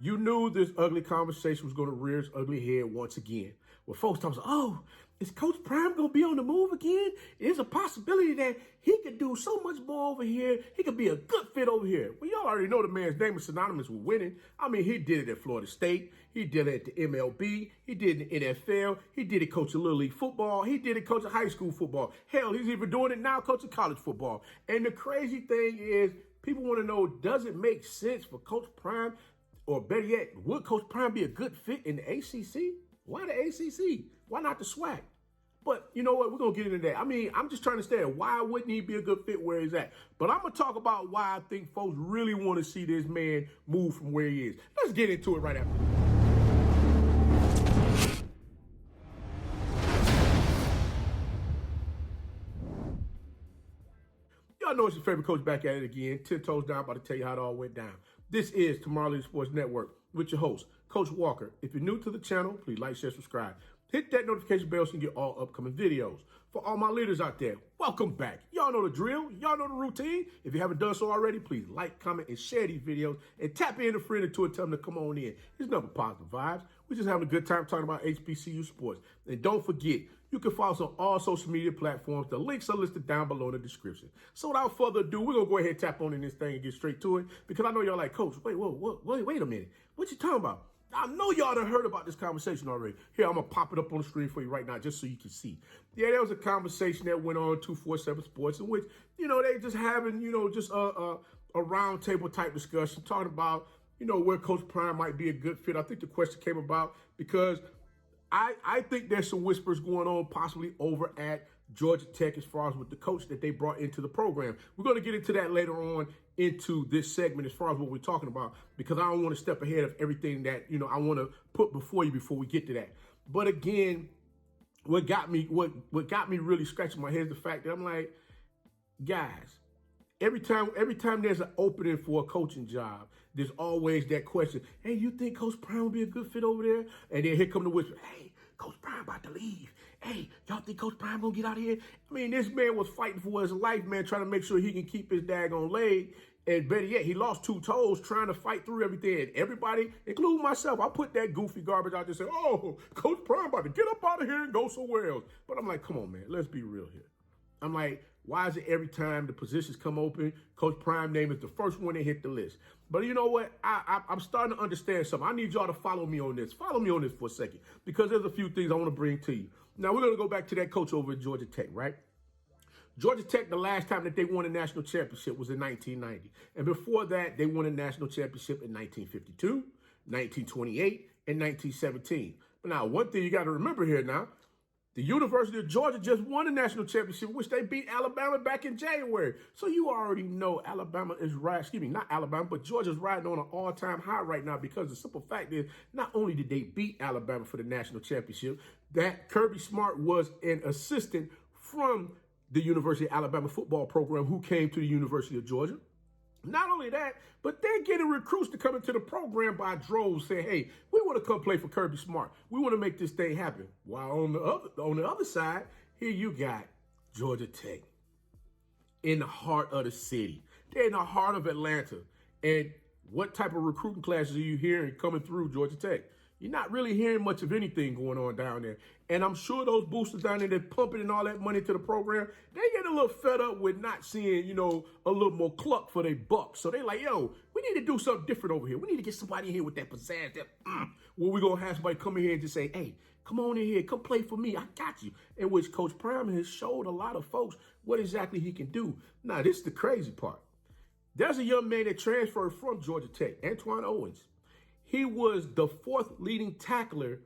You knew this ugly conversation was going to rear its ugly head once again. Well, folks talking, oh, is Coach Prime going to be on the move again? There's a possibility that he could do so much more over here. He could be a good fit over here. Well, y'all already know the man's name is synonymous with winning. I mean, he did it at Florida State. He did it at the MLB. He did it in the NFL. He did it coaching Little League football. He did it coaching high school football. Hell, he's even doing it now coaching college football. And the crazy thing is, people want to know, does it make sense for Coach Prime, or better yet, would Coach Prime be a good fit in the ACC? Why the ACC? Why not the SWAC? But you know what? We're going to get into that. I mean, I'm just trying to understand, why wouldn't he be a good fit where he's at? But I'm going to talk about why I think folks really want to see this man move from where he is. Let's get into it right after. Y'all know it's your favorite coach back at it again. 10 toes down, about to tell you how it all went down. This is Tomorrow Leader Sports Network with your host, Coach Walker. If you're new to the channel, please like, share, subscribe. Hit that notification bell so you can get all upcoming videos. For all my leaders out there, welcome back. Y'all know the drill. Y'all know the routine. If you haven't done so already, please like, comment, and share these videos. And tap in a friend or two and tell them to come on in. It's nothing but positive vibes. We're just having a good time talking about HBCU sports. And don't forget, you can follow us on all social media platforms. The links are listed down below in the description. So without further ado, we're going to go ahead and tap on in this thing and get straight to it. Because I know y'all like, Coach, wait a minute. What you talking about? I know y'all done heard about this conversation already. Here, I'm going to pop it up on the screen for you right now just so you can see. Yeah, there was a conversation that went on 247 Sports in which, they just having, just a round table type discussion talking about, where Coach Prime might be a good fit. I think the question came about because I think there's some whispers going on possibly over at Georgia Tech as far as with the coach that they brought into the program. We're going to get into that later on into this segment as far as what we're talking about, because I don't want to step ahead of everything that, I want to put before you before we get to that. But again, what got me really scratching my head is the fact that I'm like, guys, every time there's an opening for a coaching job, there's always that question, hey, you think Coach Prime would be a good fit over there? And then here come the whisper, hey, Coach Prime about to leave. Hey, y'all think Coach Prime gonna get out of here? I mean, this man was fighting for his life, man, trying to make sure he can keep his daggone leg. And better yet, he lost 2 toes trying to fight through everything. And everybody, including myself, I put that goofy garbage out there saying, oh, Coach Prime about to get up out of here and go somewhere else. But I'm like, come on, man, let's be real here. I'm like, why is it every time the positions come open, Coach Prime name is the first one to hit the list? But you know what? I'm starting to understand something. I need y'all to follow me on this. Follow me on this for a second, because there's a few things I want to bring to you. Now, we're going to go back to that coach over at Georgia Tech, right? Georgia Tech, the last time that they won a national championship was in 1990. And before that, they won a national championship in 1952, 1928, and 1917. But now, one thing you got to remember here now, the University of Georgia just won a national championship, which they beat Alabama back in January. So you already know Alabama is not Alabama, but Georgia's riding on an all-time high right now, because the simple fact is, not only did they beat Alabama for the national championship, that Kirby Smart was an assistant from the University of Alabama football program who came to the University of Georgia. Not only that, but they're getting recruits to come into the program by droves saying, hey, we want to come play for Kirby Smart. We want to make this thing happen. While on the other side, here you got Georgia Tech in the heart of the city. They're in the heart of Atlanta. And what type of recruiting classes are you hearing coming through Georgia Tech? You're not really hearing much of anything going on down there. And I'm sure those boosters down there that pumping in all that money to the program, they get a little fed up with not seeing, a little more cluck for their bucks. So they like, yo, we need to do something different over here. We need to get somebody in here with that pizzazz, where we're going to have somebody come in here and just say, hey, come on in here, come play for me. I got you. In which Coach Prime has showed a lot of folks what exactly he can do. Now, this is the crazy part. There's a young man that transferred from Georgia Tech, Antoine Owens. He was the 4th leading tackler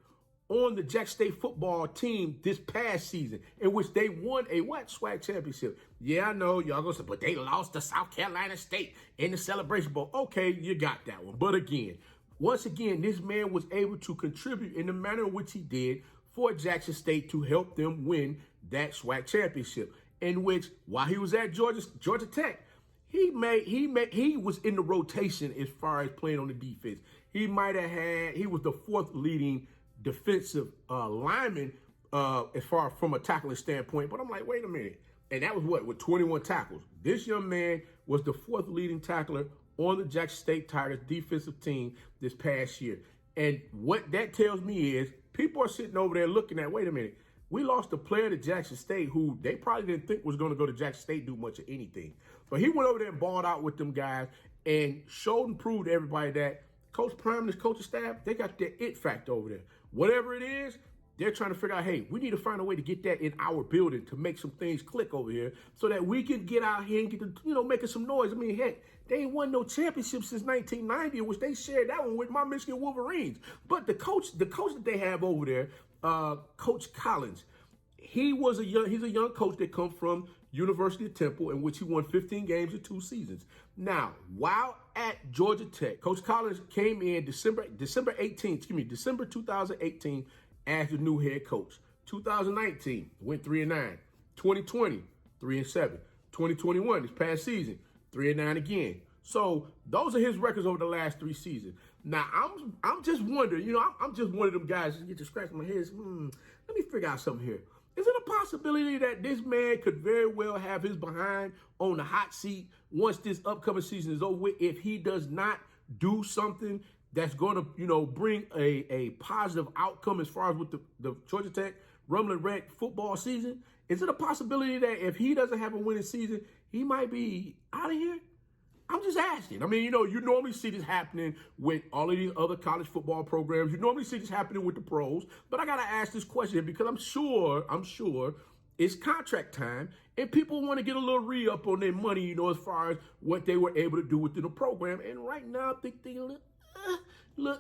on the Jack State football team this past season, in which they won a SWAC championship. Yeah, I know y'all gonna say, but they lost to South Carolina State in the Celebration Bowl. Okay, you got that one. But again, once again, this man was able to contribute in the manner in which he did for Jackson State to help them win that SWAC championship, in which while he was at Georgia Tech, he was in the rotation as far as playing on the defense. He was the 4th leading defensive lineman as far from a tackling standpoint. But I'm like, wait a minute. And that was with 21 tackles. This young man was the 4th leading tackler on the Jackson State Tigers defensive team this past year. And what that tells me is people are sitting over there looking at, wait a minute, we lost a player to Jackson State who they probably didn't think was going to go to Jackson State do much of anything. But he went over there and balled out with them guys and showed and proved to everybody that Coach Prime and his coaching staff, they got their it factor over there. Whatever it is, they're trying to figure out, hey, we need to find a way to get that in our building to make some things click over here so that we can get out here and get to, making some noise. I mean, heck, they ain't won no championship since 1990, which they shared that one with my Michigan Wolverines. But the coach that they have over there, Coach Collins, he's a young coach that comes from University of Temple, in which he won 15 games in 2 seasons. Now, while at Georgia Tech, Coach Collins came in December 2018 as the new head coach. 2019 went 3-9. 2020 3-7. 2021 this past season 3-9 again. So those are his records over the last 3 seasons. Now I'm just wondering, I'm just one of them guys that get to scratch my head. Let me figure out something here. Is it a possibility that this man could very well have his behind on the hot seat once this upcoming season is over with if he does not do something that's going to, bring a positive outcome as far as with the Georgia Tech Rumbling Red football season? Is it a possibility that if he doesn't have a winning season, he might be out of here? I'm just asking. I mean, you normally see this happening with all of these other college football programs. You normally see this happening with the pros. But I got to ask this question because I'm sure it's contract time and people want to get a little re-up on their money, as far as what they were able to do within the program. And right now, I think they're a little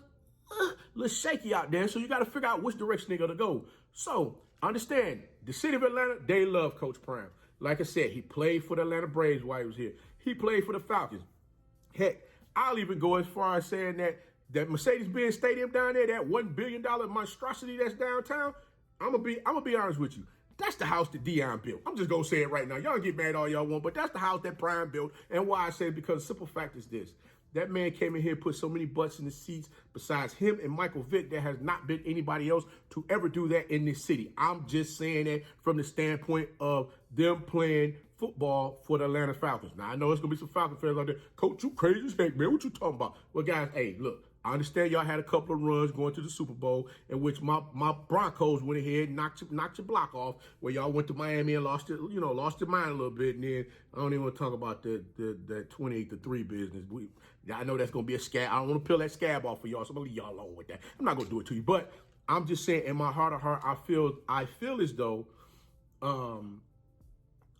shaky out there. So you got to figure out which direction they're going to go. So understand, the city of Atlanta, they love Coach Prime. Like I said, he played for the Atlanta Braves while he was here. He played for the Falcons. Heck, I'll even go as far as saying that Mercedes-Benz Stadium down there, that $1 billion monstrosity that's downtown, I'm gonna be honest with you. That's the house that DEION built. I'm just gonna say it right now. Y'all get mad all y'all want, but that's the house that Prime built. And why I say it, because the simple fact is this. That man came in here and put so many butts in the seats besides him and Michael Vick. There has not been anybody else to ever do that in this city. I'm just saying that from the standpoint of them playing football for the Atlanta Falcons. Now, I know it's going to be some Falcon fans out there. Coach, you crazy as heck, man. What you talking about? Well, guys, hey, look, I understand y'all had a couple of runs going to the Super Bowl in which my Broncos went ahead and knocked your block off, where y'all went to Miami and lost your mind a little bit. And then I don't even want to talk about the 28-3 business. I know that's going to be a scab. I don't want to peel that scab off for y'all, so I'm going to leave y'all alone with that. I'm not going to do it to you. But I'm just saying, in my heart of heart, I feel as though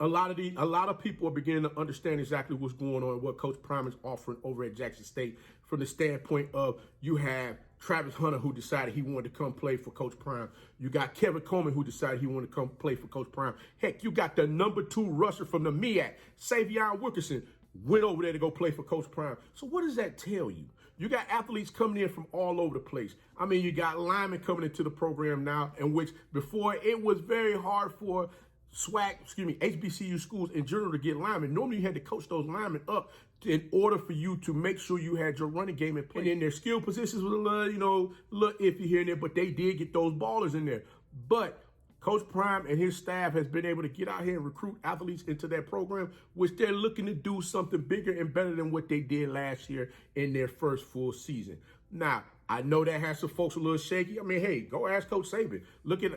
a lot of people are beginning to understand exactly what's going on and what Coach Prime is offering over at Jackson State from the standpoint of you have Travis Hunter, who decided he wanted to come play for Coach Prime. You got Kevin Coleman, who decided he wanted to come play for Coach Prime. Heck, you got the number 2 rusher from the MEAC, sy'veon Wilkerson, went over there to go play for Coach Prime. So what does that tell you? You got athletes coming in from all over the place. I mean, you got linemen coming into the program now, in which before it was very hard for HBCU schools in general to get linemen. Normally you had to coach those linemen up in order for you to make sure you had your running game in play. And then their skill positions was a little iffy here and there, but they did get those ballers in there. But Coach Prime and his staff has been able to get out here and recruit athletes into that program, which they're looking to do something bigger and better than what they did last year in their first full season. Now, I know that has some folks a little shaky. I mean, hey, go ask Coach Saban. Look at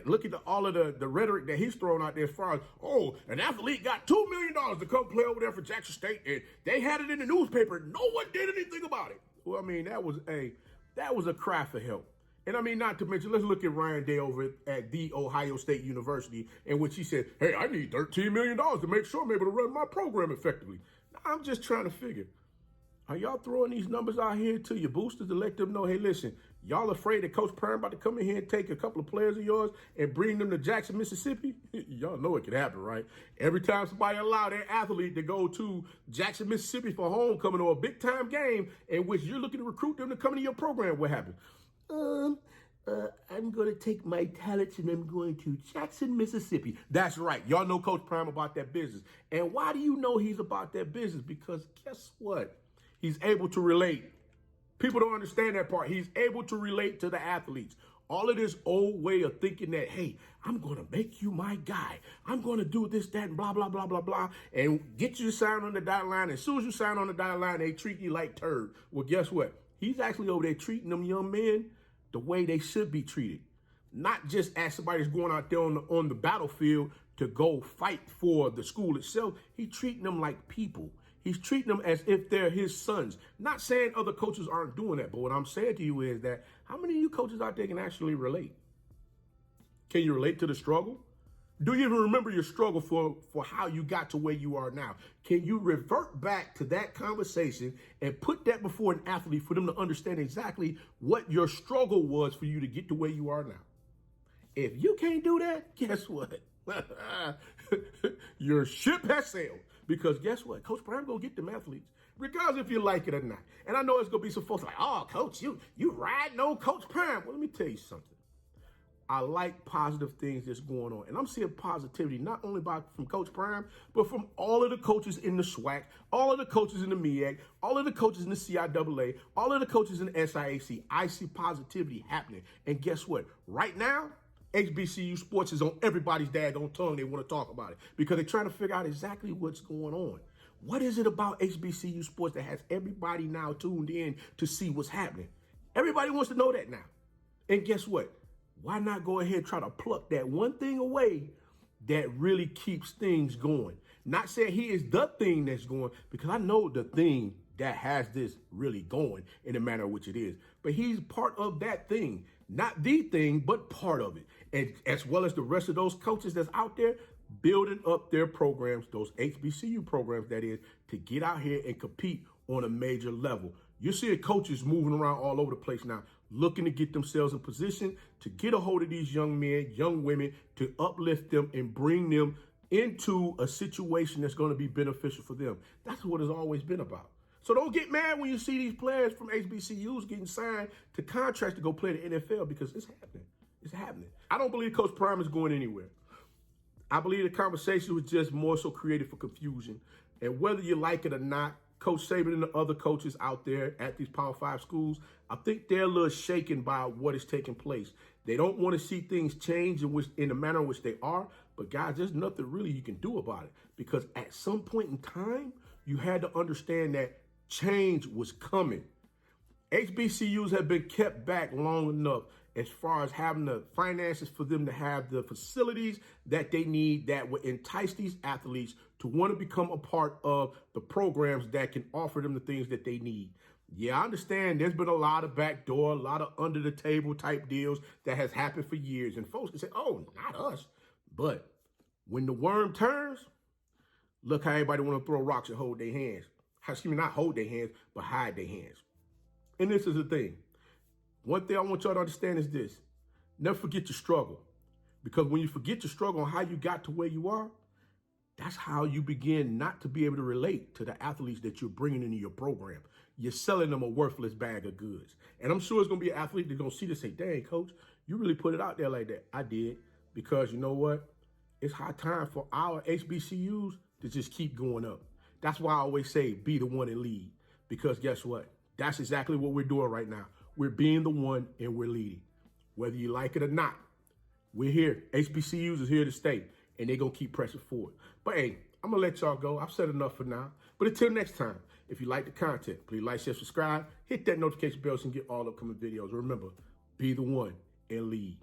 all of the rhetoric that he's throwing out there as far as, an athlete got $2 million to come play over there for Jackson State, and they had it in the newspaper. No one did anything about it. Well, I mean, that was a cry for help. And I mean, not to mention, let's look at Ryan Day over at The Ohio State University, in which he said, hey, I need $13 million to make sure I'm able to run my program effectively. Now, I'm just trying to figure, are y'all throwing these numbers out here to your boosters to let them know, hey, listen, y'all afraid that Coach Prime about to come in here and take a couple of players of yours and bring them to Jackson, Mississippi? Y'all know it can happen, right? Every time somebody allow their athlete to go to Jackson, Mississippi for homecoming or a big-time game in which you're looking to recruit them to come into your program, what happens? I'm going to take my talents and I'm going to Jackson, Mississippi. That's right. Y'all know Coach Prime about that business. And why do you know he's about that business? Because guess what? He's able to relate. People don't understand that part. He's able to relate to the athletes. All of this old way of thinking that, hey, I'm going to make you my guy. I'm going to do this, that, and blah, blah, blah, blah, blah, and get you to sign on the dotted line. As soon as you sign on the dotted line, they treat you like turd. Well, guess what? He's actually over there treating them young men the way they should be treated. Not just as somebody that's going out there on the battlefield to go fight for the school itself. He's treating them like people. He's treating them as if they're his sons. Not saying other coaches aren't doing that, but what I'm saying to you is that how many of you coaches out there can actually relate? Can you relate to the struggle? Do you even remember your struggle for how you got to where you are now? Can you revert back to that conversation and put that before an athlete for them to understand exactly what your struggle was for you to get to where you are now? If you can't do that, guess what? Your ship has sailed. Because guess what? Coach Prime gonna get them athletes, regardless if you like it or not. And I know it's gonna be some folks like, oh, Coach, you riding on Coach Prime. Well, let me tell you something. I like positive things that's going on. And I'm seeing positivity not only from Coach Prime, but from all of the coaches in the SWAC, all of the coaches in the MEAC, all of the coaches in the CIAA, all of the coaches in the SIAC. I see positivity happening. And guess what? Right now, HBCU sports is on everybody's daggone tongue. They want to talk about it because they're trying to figure out exactly what's going on. What is it about HBCU sports that has everybody now tuned in to see what's happening? Everybody wants to know that now. And guess what? Why not go ahead and try to pluck that one thing away that really keeps things going? Not saying he is the thing that's going, because I know the thing that has this really going in the manner in which it is. But he's part of that thing. Not the thing, but part of it. And as well as the rest of those coaches that's out there building up their programs, those HBCU programs, that is, to get out here and compete on a major level. You're seeing coaches moving around all over the place now, looking to get themselves in position to get a hold of these young men, young women, to uplift them and bring them into a situation that's going to be beneficial for them. That's what it's always been about. So don't get mad when you see these players from HBCUs getting signed to contracts to go play the NFL, because it's happening. It's happening. I don't believe Coach Prime is going anywhere. I believe the conversation was just more so created for confusion. And whether you like it or not, Coach Saban and the other coaches out there at these Power 5 schools, I think they're a little shaken by what is taking place. They don't want to see things change in the manner in which they are. But guys, there's nothing really you can do about it, because at some point in time, you had to understand that change was coming. HBCUs have been kept back long enough as far as having the finances for them to have the facilities that they need that would entice these athletes to want to become a part of the programs that can offer them the things that they need. Yeah, I understand there's been a lot of backdoor, a lot of under the table type deals that has happened for years. And folks can say, oh, not us. But when the worm turns, look how everybody want to throw rocks and hold their hands. Excuse me, not hold their hands, but hide their hands. And this is the thing. One thing I want y'all to understand is this. Never forget your struggle. Because when you forget your struggle and how you got to where you are, that's how you begin not to be able to relate to the athletes that you're bringing into your program. You're selling them a worthless bag of goods. And I'm sure it's going to be an athlete that's going to see this and say, dang, coach, you really put it out there like that. I did. Because you know what? It's high time for our HBCUs to just keep going up. That's why I always say, be the one and lead. Because guess what? That's exactly what we're doing right now. We're being the one and we're leading. Whether you like it or not, we're here. HBCUs is here to stay, and they're going to keep pressing forward. But hey, I'm going to let y'all go. I've said enough for now. But until next time, if you like the content, please like, share, subscribe. Hit that notification bell so you can get all upcoming videos. Remember, be the one and lead.